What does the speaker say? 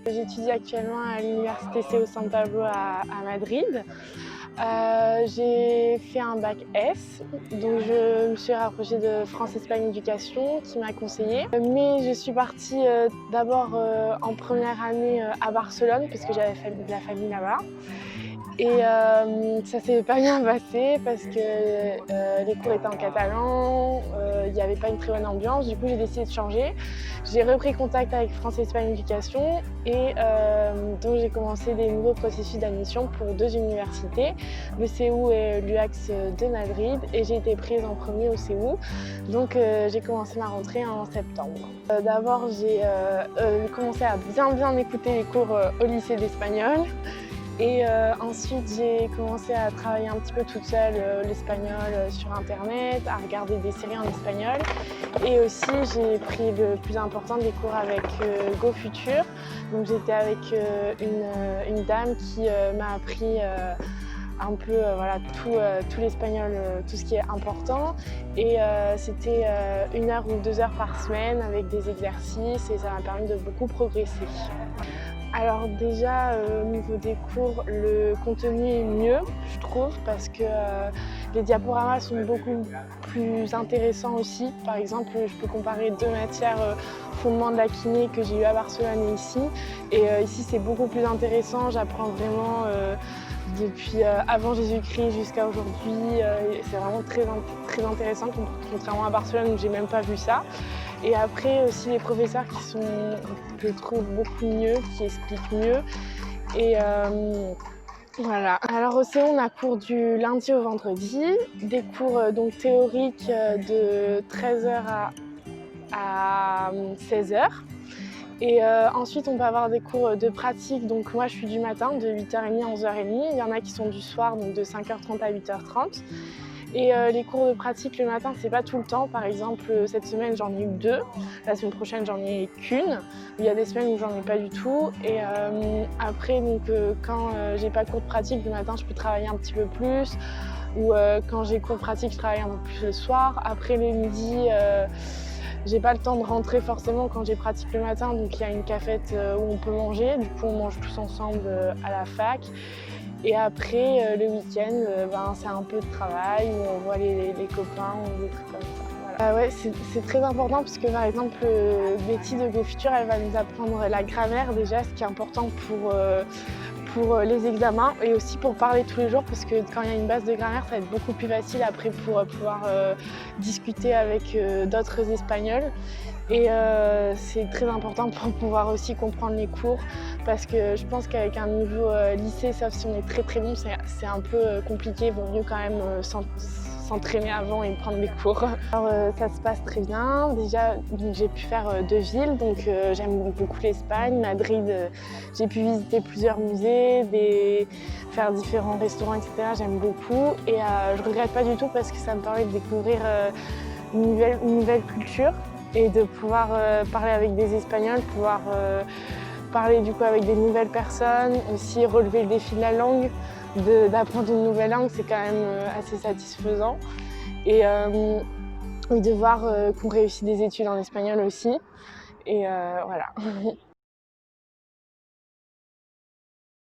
J'étudie actuellement à l'université CO San Pablo à Madrid. J'ai fait un bac S, donc je me suis rapprochée de France-Espagne Éducation qui m'a conseillé. Mais je suis partie d'abord en première année à Barcelone parce que j'avais de la famille là-bas. Et ça s'est pas bien passé parce que les cours étaient en catalan, il n'y avait pas une très bonne ambiance, du coup j'ai décidé de changer. J'ai repris contact avec France-Espagne Éducation et donc j'ai commencé des nouveaux processus d'admission pour 2 universités, le CEU et l'UAX de Madrid, et j'ai été prise en premier au CEU, donc j'ai commencé ma rentrée en septembre. D'abord j'ai commencé à bien écouter les cours au lycée d'espagnol. Et ensuite, j'ai commencé à travailler un petit peu toute seule l'espagnol sur internet, à regarder des séries en espagnol. Et aussi, j'ai pris le plus important des cours avec GoFuture. Donc j'étais avec une dame qui m'a appris un peu voilà, tout l'espagnol, tout ce qui est important. Et c'était 1 heure ou 2 heures par semaine avec des exercices et ça m'a permis de beaucoup progresser. Alors déjà, au niveau des cours, le contenu est mieux, je trouve, parce que les diaporamas sont beaucoup plus intéressants aussi. Par exemple, je peux comparer 2 matières fondements de la kiné que j'ai eu à Barcelone et ici. Et ici, c'est beaucoup plus intéressant. J'apprends vraiment depuis avant Jésus-Christ jusqu'à aujourd'hui. C'est vraiment très intéressant, contrairement à Barcelone où j'ai même pas vu ça. Et après aussi les professeurs qui sont, je trouve, beaucoup mieux, qui expliquent mieux. Et voilà. Alors au CO, on a cours du lundi au vendredi, des cours donc théoriques de 13h à 16h. Et ensuite, on peut avoir des cours de pratique. Donc moi, je suis du matin, de 8h30 à 11h30. Il y en a qui sont du soir, donc de 5h30 à 8h30. Et les cours de pratique le matin, c'est pas tout le temps. Par exemple, cette semaine, j'en ai eu 2. La semaine prochaine, j'en ai qu'une. Il y a des semaines où j'en ai pas du tout. Et après, donc, quand j'ai pas cours de pratique le matin, je peux travailler un petit peu plus. Ou quand j'ai cours de pratique, je travaille un peu plus le soir. Après, le midi, j'ai pas le temps de rentrer forcément quand j'ai pratique le matin. Donc, il y a une cafette où on peut manger. Du coup, on mange tous ensemble à la fac. Et après, le week-end, c'est un peu de travail où on voit les copains ou des trucs comme ça. Voilà. Ouais, c'est très important parce que par exemple, Betty de GoFuture, elle va nous apprendre la grammaire déjà, ce qui est important pour les examens et aussi pour parler tous les jours parce que quand il y a une base de grammaire, ça va être beaucoup plus facile après pour pouvoir discuter avec d'autres Espagnols. Et c'est très important pour pouvoir aussi comprendre les cours parce que je pense qu'avec un niveau lycée, sauf si on est très bon, c'est un peu compliqué. Il vaut mieux quand même s'entraîner avant et prendre des cours. Alors ça se passe très bien. Déjà, j'ai pu faire 2 villes, donc j'aime beaucoup l'Espagne. Madrid, j'ai pu visiter plusieurs musées, faire différents restaurants, etc. J'aime beaucoup et je regrette pas du tout parce que ça me permet de découvrir une nouvelle culture. Et de pouvoir parler avec des Espagnols, pouvoir parler du coup avec des nouvelles personnes, aussi relever le défi de la langue, d'apprendre une nouvelle langue, c'est quand même assez satisfaisant. Et de voir qu'on réussit des études en espagnol aussi. Et voilà.